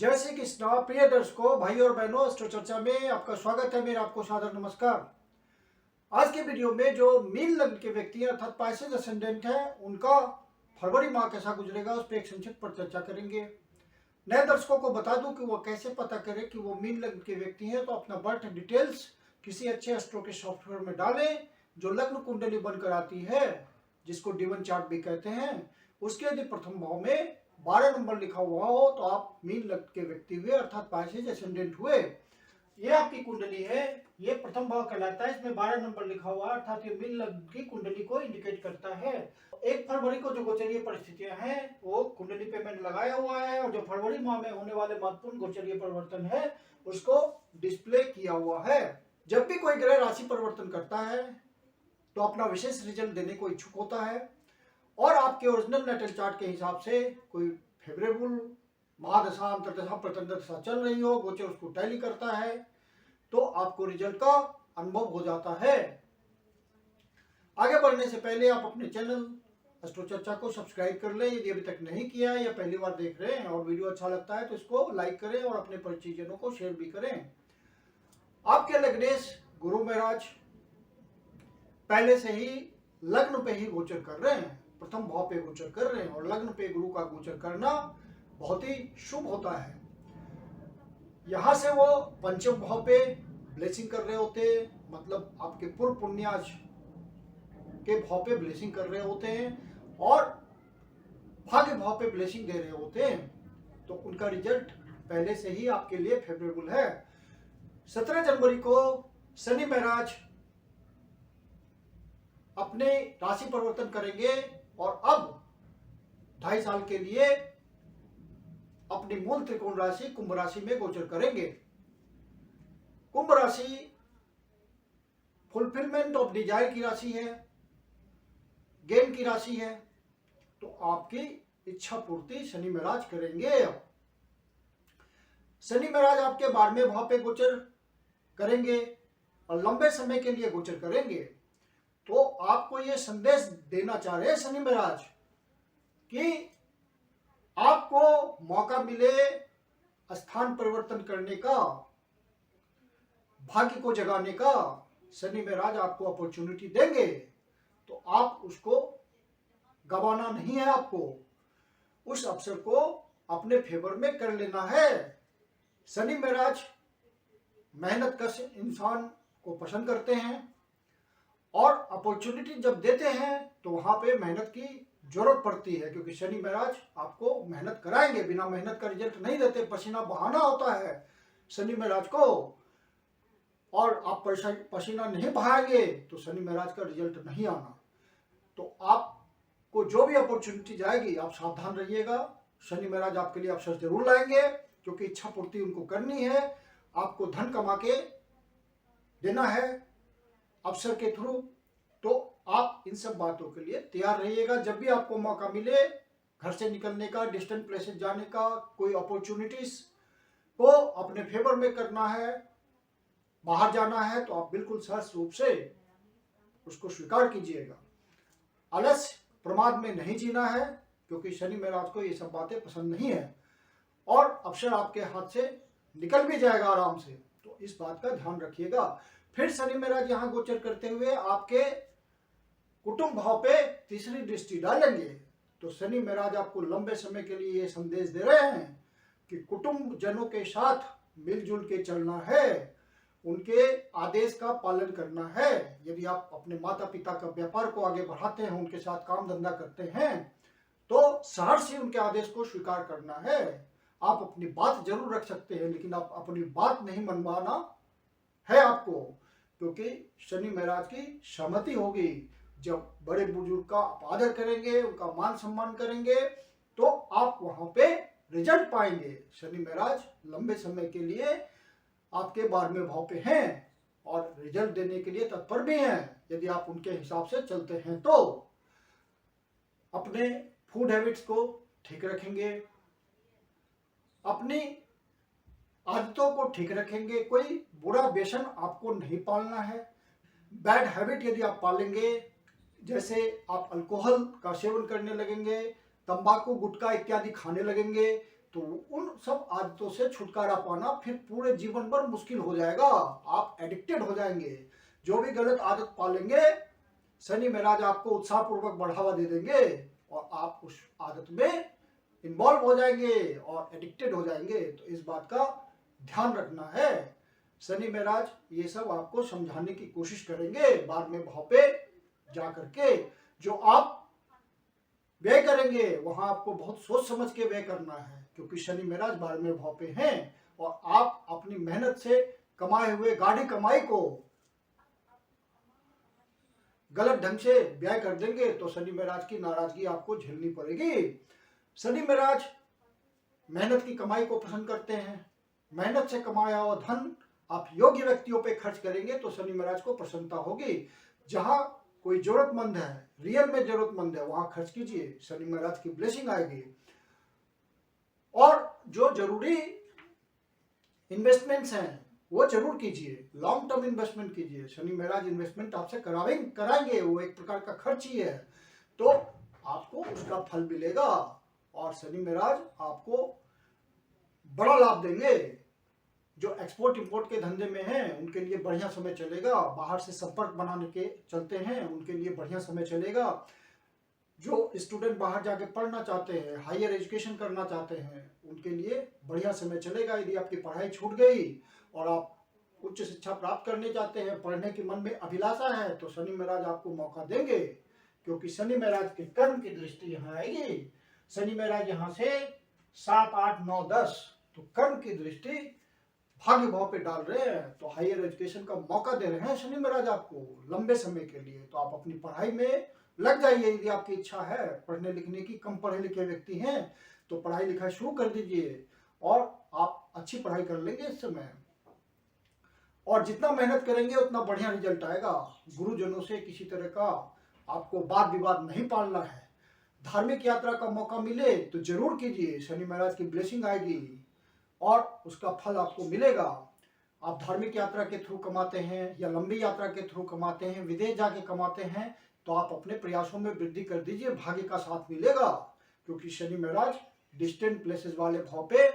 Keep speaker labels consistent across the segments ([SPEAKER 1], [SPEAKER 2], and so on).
[SPEAKER 1] जय श्री कृष्ण। प्रिय दर्शकों, भाई और बहनों, अस्ट्रो चर्चा में आपका स्वागत है। मेरा आपको सादर नमस्कार। आज के वीडियो में जो मीन लग्न के व्यक्ति अर्थात पाइसेज असेंडेंट है, उनका फरवरी माह कैसा गुजरेगा उस पर एक संक्षिप्त पर चर्चा करेंगे। नए दर्शकों को बता दूं कि वो कैसे पता करें कि वो मीन लग्न के व्यक्ति हैं। तो अपना बर्थ डिटेल्स किसी अच्छे एस्ट्रो के सॉफ्टवेयर में डालें जो लग्न कुंडली बनकर आती है, जिसको D1 चार्ट भी कहते हैं। उसके यदि प्रथम भाव में 12 नंबर लिखा हुआ हो तो आप मीन लग्न के व्यक्ति हुए अर्थात पाइसेज असेंडेंट हुए। ये आपकी कुंडली है, ये प्रथम भाव कहलाता है। इसमें 12 नंबर लिखा हुआ अर्थात ये मीन लग्न की कुंडली को इंडिकेट करता है। 1 फरवरी को जो गोचरीय परिस्थितियां हैं वो कुंडली पे मैंने लगाया हुआ है, और जो फरवरी माह में होने वाले महत्वपूर्ण गोचरीय परिवर्तन है उसको डिस्प्ले किया हुआ है। जब भी कोई ग्रह राशि परिवर्तन करता है तो अपना विशेष रिजल्ट देने को इच्छुक होता है, और आपके ओरिजिनल नेटल चार्ट के हिसाब से कोई फेवरेबल महादशा, अंतरदशा, प्रत्यंतर दशा चल रही हो, गोचर उसको टैली करता है तो आपको रिजल्ट का अनुभव हो जाता है। आगे बढ़ने से पहले आप अपने चैनल एस्ट्रो चर्चा को सब्सक्राइब कर लें यदि अभी तक नहीं किया है या पहली बार देख रहे हैं, और वीडियो अच्छा लगता है तो इसको लाइक करें और अपने परिचितजनों को शेयर भी करें। आपके लग्नेश गुरु महाराज पहले से ही लग्न पे ही गोचर कर रहे हैं, प्रथम भाव पे गोचर कर रहे हैं, और लग्न पे गुरु का गोचर करना बहुत ही शुभ होता है। यहां से वो पंचम भाव पे ब्लेसिंग कर रहे होते हैं, मतलब आपके पूर्व पुण्याज के भाव पे ब्लेसिंग कर रहे होते हैं और भाग्य भाव पे ब्लेसिंग दे रहे होते हैं, तो उनका रिजल्ट पहले से ही आपके लिए फेवरेबल है। 17 जनवरी को शनि महाराज अपने राशि परिवर्तन करेंगे और अब 2.5 साल के लिए अपनी मूल त्रिकोण राशि कुंभ राशि में गोचर करेंगे। कुंभ राशि फुलफिलमेंट ऑफ डिजायर की राशि है, गेन की राशि है, तो आपकी इच्छा पूर्ति शनि महाराज करेंगे। शनि महाराज आपके 12वें भाव पे गोचर करेंगे और लंबे समय के लिए गोचर करेंगे। तो आपको ये संदेश देना चाह रहे हैं शनि महाराज कि आपको मौका मिले स्थान परिवर्तन करने का, भाग्य को जगाने का। शनि महाराज आपको अपॉर्चुनिटी देंगे तो आप उसको गवाना नहीं है, आपको उस अवसर को अपने फेवर में कर लेना है। शनि महाराज मेहनतकश इंसान को पसंद करते हैं, और अपॉर्चुनिटी जब देते हैं तो वहां पे मेहनत की जरूरत पड़ती है, क्योंकि शनि महाराज आपको मेहनत कराएंगे। बिना मेहनत का रिजल्ट नहीं देते, पसीना बहाना होता है शनि महाराज को, और आप पसीना नहीं बहाएंगे तो शनि महाराज का रिजल्ट नहीं आना। तो आपको जो भी अपॉर्चुनिटी जाएगी आप सावधान रहिएगा। शनि महाराज आपके लिए अवसर जरूर लाएंगे, क्योंकि इच्छा पूर्ति उनको करनी है, आपको धन कमा के देना है अवसर के थ्रू। तो आप इन सब बातों के लिए तैयार रहिएगा। जब भी आपको मौका मिले घर से निकलने का, डिस्टेंट प्लेसेस जाने का, कोई अपॉर्चुनिटीज को अपने फेवर में करना है, बाहर जाना है, तो आप बिल्कुल सहज रूप से उसको स्वीकार कीजिएगा। आलस्य प्रमाद में नहीं जीना है, क्योंकि शनि महाराज को ये सब बातें पसंद नहीं है, और अवसर आपके हाथ से निकल भी जाएगा आराम से, तो इस बात का ध्यान रखिएगा। फिर शनि महाराज यहाँ गोचर करते हुए आपके कुटुंब भाव पे तीसरी दृष्टि डालेंगे। तो शनि महाराज आपको लंबे समय के लिए ये संदेश दे रहे हैं कि कुटुंब जनों के साथ मिलजुल के चलना है, उनके आदेश का पालन करना है। यदि आप अपने माता पिता का व्यापार को आगे बढ़ाते हैं, उनके साथ काम धंधा करते हैं, तो सहर्ष से उनके आदेश को स्वीकार करना है। आप अपनी बात जरूर रख सकते हैं, लेकिन आप अपनी बात नहीं मनवाना है आपको, क्योंकि शनि महाराज की सहमति होगी। जब बड़े बुजुर्ग का आप आदर करेंगे, उनका मान सम्मान करेंगे, तो आप वहां पे रिजल्ट पाएंगे। शनि महाराज लंबे समय के लिए आपके 12वें भाव पे हैं और रिजल्ट देने के लिए तत्पर भी हैं, यदि आप उनके हिसाब से चलते हैं। तो अपने फूड हैबिट्स को ठीक रखेंगे, अपनी आदतों को ठीक रखेंगे, कोई बुरा व्यसन आपको नहीं पालना है। बैड हैबिट यदि आप पालेंगे, जैसे आप अल्कोहल का सेवन करने लगेंगे, तंबाकू गुटखा इत्यादि खाने लगेंगे, तो उन सब आदतों से छुटकारा पाना फिर पूरे जीवन भर मुश्किल हो जाएगा। आप एडिक्टेड हो जाएंगे। जो भी गलत आदत पालेंगे, शनि महाराज आपको उत्साहपूर्वक बढ़ावा दे देंगे और आप उस आदत में इन्वॉल्व हो जाएंगे और एडिक्टेड हो जाएंगे। तो इस बात का ध्यान रखना है। शनि महाराज ये सब आपको समझाने की कोशिश करेंगे 12वें भाव पे जा करके। जो आप व्यय करेंगे वहां आपको बहुत सोच समझ के व्यय करना है, क्योंकि शनि महाराज 12वें भाव पे हैं और आप अपनी मेहनत से कमाए हुए गाढ़ी कमाई को गलत ढंग से व्यय कर देंगे तो शनि महाराज की नाराजगी आपको झेलनी पड़ेगी। शनि महाराज मेहनत की कमाई को पसंद करते हैं। मेहनत से कमाया हुआ धन आप योग्य व्यक्तियों पे खर्च करेंगे तो शनि महाराज को प्रसन्नता होगी। जहां कोई जरूरतमंद है, रियल में जरूरतमंद है, वहां खर्च कीजिए, शनि महाराज की ब्लेसिंग आएगी। और जो जरूरी इन्वेस्टमेंट्स हैं वो जरूर कीजिए, लॉन्ग टर्म इन्वेस्टमेंट कीजिए। शनि महाराज इन्वेस्टमेंट आपसे कराएंगे, वो एक प्रकार का खर्च ही है, तो आपको उसका फल मिलेगा और शनि महाराज आपको बड़ा लाभ देंगे। जो एक्सपोर्ट इंपोर्ट के धंधे में हैं उनके लिए बढ़िया समय चलेगा। बाहर से संपर्क बनाने के चलते हैं उनके लिए बढ़िया समय चलेगा। जो स्टूडेंट बाहर जाके पढ़ना चाहते हैं, हायर एजुकेशन करना चाहते हैं, उनके लिए बढ़िया समय चलेगा। यदि आपकी पढ़ाई छूट गई और आप उच्च शिक्षा प्राप्त करने चाहते हैं, पढ़ने की मन में अभिलाषा है, तो शनि महाराज आपको मौका देंगे, क्योंकि शनि महाराज के कर्म की दृष्टि यहाँ आएगी। शनि महाराज यहाँ से 7, 8, 9, 10 तो कर्म की दृष्टि भाग्य भाव पे डाल रहे हैं, तो हायर एजुकेशन का मौका दे रहे हैं शनि महाराज आपको लंबे समय के लिए। तो आप अपनी पढ़ाई में लग जाइए यदि आपकी इच्छा है पढ़ने लिखने की। कम पढ़े लिखे व्यक्ति हैं तो पढ़ाई लिखाई शुरू कर दीजिए और आप अच्छी पढ़ाई कर लेंगे इस समय। और जितना मेहनत करेंगे उतना बढ़िया रिजल्ट आएगा। गुरुजनों से किसी तरह का आपको वाद विवाद नहीं पालना है। धार्मिक यात्रा का मौका मिले तो जरूर कीजिए, शनि महाराज की ब्लेसिंग आएगी और उसका फल आपको मिलेगा। आप धार्मिक यात्रा के थ्रू कमाते हैं या लंबी यात्रा के थ्रू कमाते हैं, विदेश जाके कमाते हैं, तो आप अपने प्रयासों में वृद्धि कर दीजिए, भाग्य का साथ मिलेगा, क्योंकि शनि महाराज डिस्टेंट प्लेसेस वाले भाव पे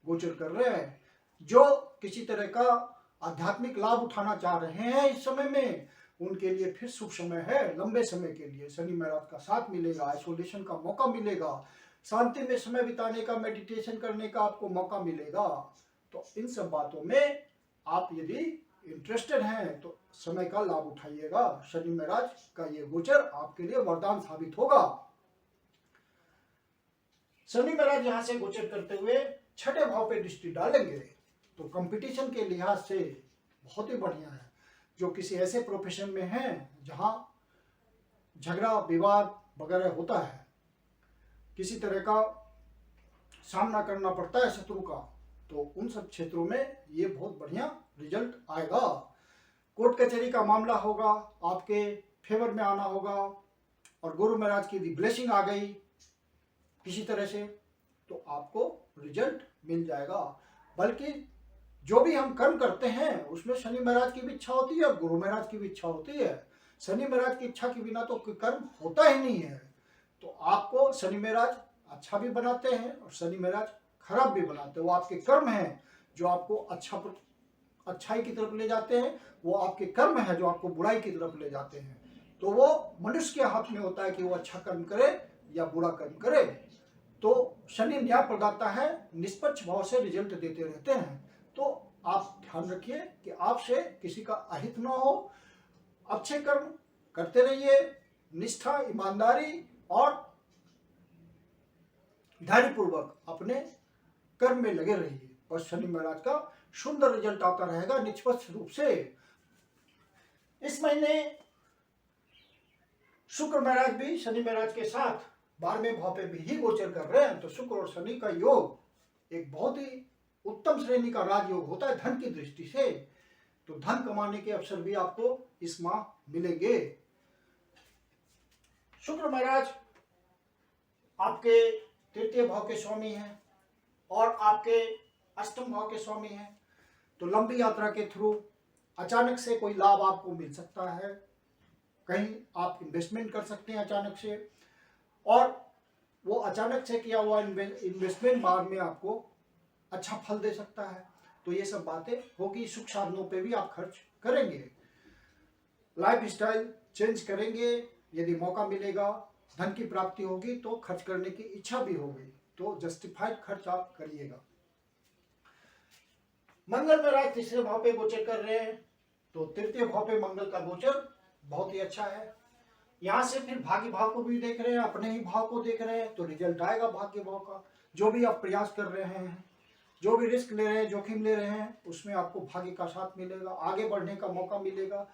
[SPEAKER 1] गोचर कर रहे हैं। जो किसी तरह का आध्यात्मिक लाभ उठाना चाह रहे हैं इस समय में, उनके लिए फिर शुभ समय है। लंबे समय के लिए शनि महाराज का साथ मिलेगा, आइसोलेशन का मौका मिलेगा, शांति में समय बिताने का, मेडिटेशन करने का आपको मौका मिलेगा। तो इन सब बातों में आप यदि इंटरेस्टेड हैं तो समय का लाभ उठाइएगा। शनि महाराज का ये गोचर आपके लिए वरदान साबित होगा। शनि महाराज यहाँ से गोचर करते हुए 6ठे भाव पे दृष्टि डालेंगे तो कंपटीशन के लिहाज से बहुत ही बढ़िया है। जो किसी ऐसे प्रोफेशन में हैं जहां झगड़ा विवाद वगैरह होता है, किसी तरह का सामना करना पड़ता है शत्रु का, तो उन सब क्षेत्रों में ये बहुत बढ़िया रिजल्ट आएगा। कोर्ट कचहरी का मामला होगा, आपके फेवर में आना होगा और गुरु महाराज की ब्लेसिंग आ गई किसी तरह से, तो आपको रिजल्ट मिल जाएगा। बल्कि जो भी हम कर्म करते हैं उसमें शनि महाराज की भी इच्छा होती है और गुरु महाराज की भी इच्छा होती है। शनि महाराज की इच्छा के बिना तो कोई कर्म होता ही नहीं है। तो आपको शनि महाराज अच्छा भी बनाते हैं और शनि महाराज खराब भी बनाते हैं। वो आपके कर्म हैं जो आपको अच्छाई की तरफ ले जाते हैं, वो आपके कर्म है जो आपको बुराई की तरफ ले जाते हैं। तो वो मनुष्य के हाथ में होता है कि वो अच्छा कर्म करे या बुरा कर्म करे। तो शनि न्याय प्रदाता है, निष्पक्ष भाव से रिजल्ट देते रहते हैं। तो आप ध्यान रखिए कि आपसे किसी का अहित न हो, अच्छे कर्म करते रहिए, निष्ठा, ईमानदारी और धैर्यपूर्वक अपने कर्म में लगे रहिए और शनि महाराज का सुंदर रिजल्ट आता रहेगा निष्पक्ष रूप से। इस महीने शुक्र महाराज भी शनि महाराज के साथ 12वें भाव पे भी ही गोचर कर रहे हैं। तो शुक्र और शनि का योग एक बहुत ही उत्तम श्रेणी का राजयोग होता है धन की दृष्टि से। तो धन कमाने के अवसर भी आपको इस माह मिलेंगे। शुक्र महाराज आपके 3य भाव के स्वामी हैं और आपके 8म भाव के स्वामी हैं। तो लंबी यात्रा के थ्रू अचानक से कोई लाभ आपको मिल सकता है, कहीं आप इन्वेस्टमेंट कर सकते हैं अचानक से, और वो अचानक से किया हुआ इन्वेस्टमेंट बाद में आपको अच्छा फल दे सकता है। तो ये सब बातें होगी। सुख साधनों पे भी आप खर्च करेंगे, लाइफ स्टाइल चेंज करेंगे। यदि मौका मिलेगा, धन की प्राप्ति होगी तो खर्च करने की इच्छा भी होगी, तो जस्टिफाइड खर्च आप करिएगा। मंगल में राज तीसरे भाव पे गोचर कर रहे हैं, तो तृतीय भाव पे मंगल का गोचर बहुत ही अच्छा है। यहाँ से फिर भाग्य भाव को भी देख रहे हैं, अपने ही भाव को देख रहे हैं, तो रिजल्ट आएगा भाग्य भाव का। जो भी आप प्रयास कर रहे हैं, जो भी रिस्क ले रहे हैं, जोखिम ले रहे हैं, उसमें आपको भाग्य का साथ मिलेगा, आगे बढ़ने का मौका मिलेगा।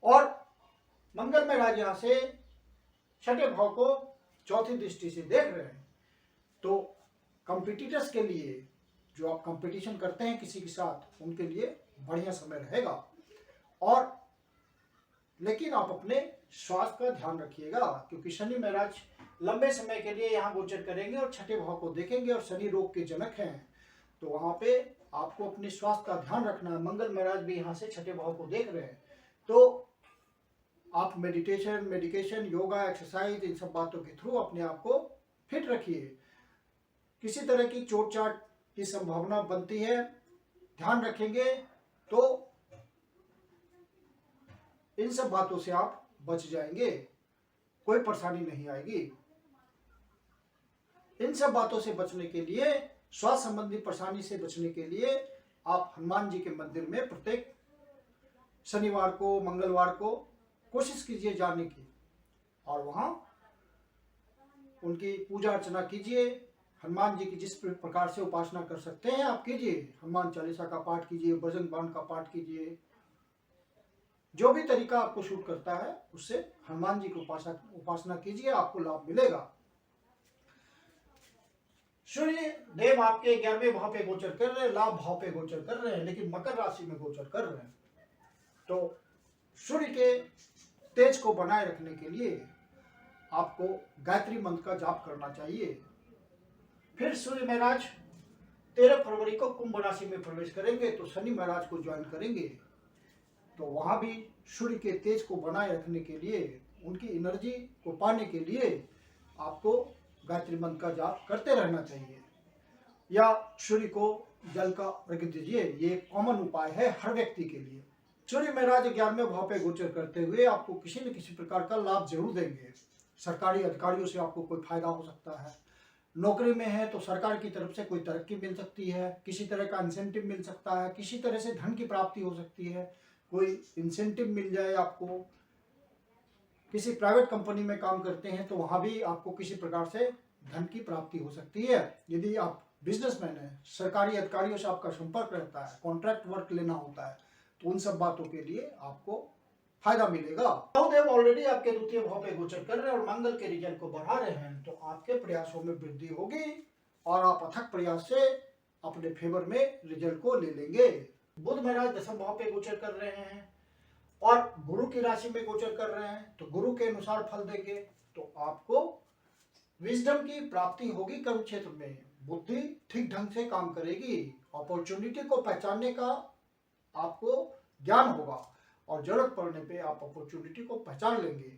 [SPEAKER 1] और मंगल में राज यहाँ से छठे भाव को चौथी दृष्टि से देख रहे हैं, तो कंपिटिटर्स के लिए, जो आप कंपटीशन करते हैं किसी के साथ, उनके लिए बढ़िया समय रहेगा। और लेकिन आप अपने स्वास्थ्य का ध्यान रखिएगा, क्योंकि शनि महाराज लंबे समय के लिए यहाँ गोचर करेंगे और छठे भाव को देखेंगे, और शनि रोग के जनक हैं, तो वहां पे आपको अपने स्वास्थ्य का ध्यान रखना है। मंगल महाराज भी यहाँ से छठे भाव को देख रहे हैं, तो आप मेडिकेशन, योगा, एक्सरसाइज, इन सब बातों के थ्रू अपने आप को फिट रखिए। किसी तरह की चोट चाट की संभावना बनती है, ध्यान रखेंगे तो इन सब बातों से आप बच जाएंगे, कोई परेशानी नहीं आएगी। इन सब बातों से बचने के लिए, स्वास्थ्य संबंधी परेशानी से बचने के लिए, आप हनुमान जी के मंदिर में प्रत्येक शनिवार को, मंगलवार को कोशिश कीजिए जाने की, और वहां उनकी पूजा अर्चना कीजिए। हनुमान जी की जिस प्रकार से उपासना कर सकते हैं आप कीजिए। हनुमान चालीसा का पाठ कीजिए, बजरंग बाण का पाठ कीजिए, जो भी तरीका आपको सूट करता है उससे हनुमान जी की उपासना कीजिए, आपको लाभ मिलेगा। सूर्य देव आपके 11वें भाव पे गोचर कर रहे हैं, लाभ भाव पे गोचर कर रहे हैं, लेकिन मकर राशि में गोचर कर रहे हैं। तो सूर्य के तेज को बनाए रखने के लिए आपको गायत्री मंत्र का जाप करना चाहिए। फिर सूर्य महाराज 13 फरवरी को कुंभ राशि में प्रवेश करेंगे, तो शनि महाराज को ज्वाइन करेंगे, तो वहां भी सूर्य के तेज को बनाए रखने के लिए, उनकी एनर्जी को पाने के लिए आपको गायत्री मंत्र का जाप करते रहना चाहिए, या सूर्य को जल का अर्घ्य दीजिए। ये कॉमन उपाय है हर व्यक्ति के लिए। सूर्य महाराज 11वें भाव पे गोचर करते हुए आपको किसी न किसी प्रकार का लाभ जरूर देंगे। सरकारी अधिकारियों से आपको कोई फायदा हो सकता है, नौकरी में है तो सरकार की तरफ से कोई तरक्की मिल सकती है, किसी तरह का इंसेंटिव मिल सकता है, किसी तरह से धन की प्राप्ति हो सकती है, कोई इंसेंटिव मिल जाए आपको। किसी प्राइवेट कंपनी में काम करते हैं तो वहां भी आपको किसी प्रकार से धन की प्राप्ति हो सकती है। यदि आप बिजनेसमैन हैं, सरकारी अधिकारियों से आपका संपर्क रहता है, कॉन्ट्रैक्ट वर्क लेना होता है, तो उन सब बातों के लिए आपको फायदा मिलेगा। राहुदेव ऑलरेडी आपके द्वितीय भाव पे गोचर कर रहे हैं और मंगल के रिजल्ट को बढ़ा रहे हैं, तो आपके प्रयासों में वृद्धि होगी और आप अथक प्रयास से अपने फेवर में रिजल्ट को ले लेंगे। बुध महाराज 10वें भाव पे गोचर कर रहे हैं और गुरु की राशि में गोचर कर रहे हैं, तो गुरु के अनुसार फल देंगे, तो आपको विजडम की प्राप्ति होगी। कर्म क्षेत्र में बुद्धि ठीक ढंग से काम करेगी, अपॉर्चुनिटी को पहचानने का आपको ज्ञान होगा और जरूरत पड़ने पे आप अपॉर्चुनिटी को पहचान लेंगे।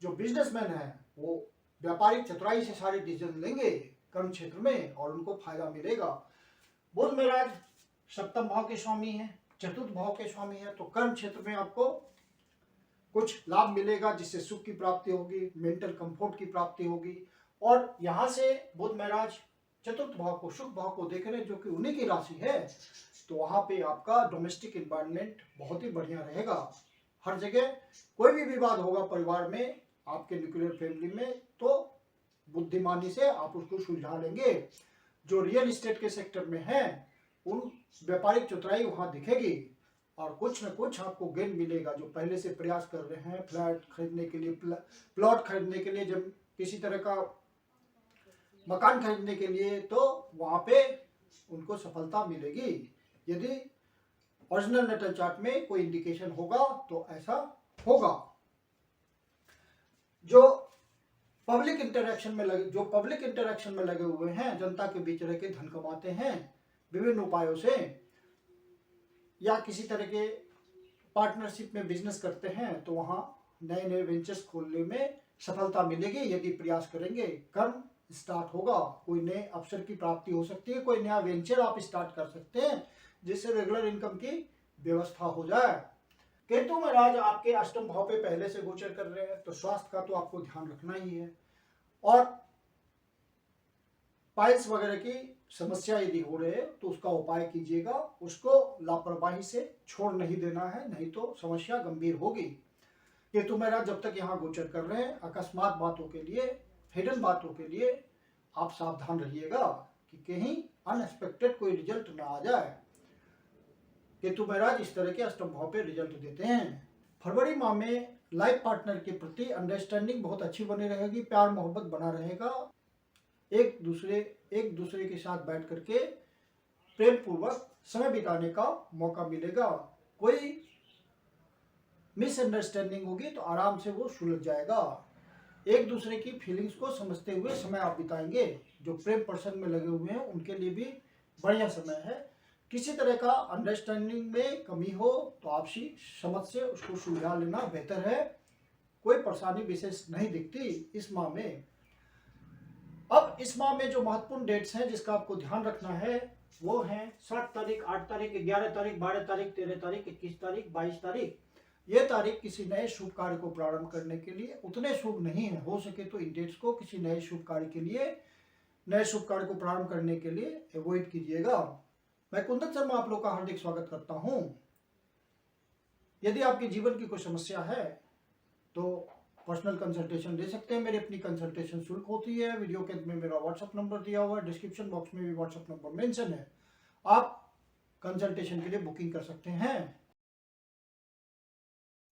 [SPEAKER 1] जो बिजनेसमैन है वो व्यापारिक चतुराई से सारे डिसीजन लेंगे कर्म क्षेत्र में और उनको फायदा मिलेगा। बुध महाराज 7वें भाव के स्वामी हैं, चतुर्थ भाव के स्वामी हैं, तो कर्म क्षेत्र में आपको कुछ लाभ मिलेगा जिससे सुख की प्राप्ति होगी, मेंटल कंफर्ट की प्राप्ति होगी। और यहाँ से बुध महाराज चतुर्थ भाव को, शुभ भाव को देख रहे हैं जो कि उन्हीं की राशि है, तो वहां पे आपका डोमेस्टिक एनवायरनमेंट बहुत ही बढ़िया रहेगा। हर जगह कोई भी विवाद होगा परिवार में, आपके न्यूक्लियर फैमिली में, तो बुद्धिमानी से आप उसको सुलझा लेंगे। जो रियल एस्टेट के सेक्टर में है उन व्यापारिक चतुराई वहां दिखेगी और कुछ न कुछ आपको गेन मिलेगा। जो पहले से प्रयास कर रहे हैं फ्लैट खरीदने के लिए, प्लॉट खरीदने के लिए, जब किसी तरह का मकान खरीदने के लिए, तो वहां पे उनको सफलता मिलेगी। यदि ओरिजिनल नेटल चार्ट में कोई इंडिकेशन होगा तो ऐसा होगा। जो पब्लिक इंटरेक्शन में लगे हुए हैं, जनता के बीच रह के धन कमाते हैं विभिन्न उपायों से, या किसी तरह के पार्टनरशिप में बिजनेस करते हैं, तो वहां नए नए वेंचर्स खोलने में सफलता मिलेगी यदि प्रयास करेंगे। कर्म स्टार्ट होगा, कोई नए अवसर की प्राप्ति हो सकती है, कोई नया वेंचर आप स्टार्ट कर सकते हैं जिससे रेगुलर इनकम की व्यवस्था हो जाए। केतु महाराज आपके अष्टम भाव पे पहले से गोचर कर रहे हैं, तो स्वास्थ्य का तो आपको ध्यान रखना ही है। और पाइल्स वगैरह की समस्या यदि हो रहे है तो उसका उपाय कीजिएगा, उसको लापरवाही से छोड़ नहीं देना है, नहीं तो समस्या गंभीर होगी। केतु महाराज जब तक यहाँ गोचर कर रहे हैं, अकस्मात बातों के लिए, हिडन बातों के लिए आप सावधान रहिएगा कि कहीं अनएक्सपेक्टेड कोई रिजल्ट ना आ जाए। केतु महाराज इस तरह के अष्टम भाव पे रिजल्ट देते हैं। फरवरी माह में लाइफ पार्टनर के प्रति अंडरस्टैंडिंग बहुत अच्छी बनी रहेगी, प्यार मोहब्बत बना रहेगा, एक दूसरे के साथ बैठ करके प्रेम पूर्वक समय बिताने का मौका मिलेगा। कोई मिसअंडरस्टैंडिंग होगी तो आराम से वो सुलझ जाएगा। एक दूसरे की फीलिंग्स को समझते हुए समय आप बिताएंगे। जो प्रेम पर्सन में लगे हुए हैं उनके लिए भी बढ़िया समय है। किसी तरह का अंडरस्टैंडिंग में कमी हो तो आपसी समझ से उसको सुलझा लेना बेहतर है। कोई परेशानी विशेष नहीं दिखती इस माह में। अब इस माह में जो महत्वपूर्ण डेट्स हैं जिसका आपको ध्यान रखना है वो हैं 7 तारीख, 8 तारीख, 11 तारीख, 12 तारीख, 13 तारीख, 21 तारीख, 22 तारीख। ये तारीख किसी नए शुभ कार्य को प्रारंभ करने के लिए उतने शुभ नहीं है। हो सके तो इन डेट्स को किसी नए शुभ कार्य के लिए, नए शुभ कार्य को प्रारंभ करने के लिए अवॉइड कीजिएगा। मैं कुंदन शर्मा आप लोग का हार्दिक स्वागत करता हूं। यदि आपके जीवन की कोई समस्या है तो पर्सनल कंसल्टेशन ले सकते हैं। मेरी अपनी कंसल्टेशन शुल्क होती है। वीडियो के अंत में मेरा व्हाट्सएप नंबर दिया हुआ है, डिस्क्रिप्शन बॉक्स में भी व्हाट्सएप नंबर मेंशन है। आप कंसल्टेशन के लिए बुकिंग कर सकते हैं।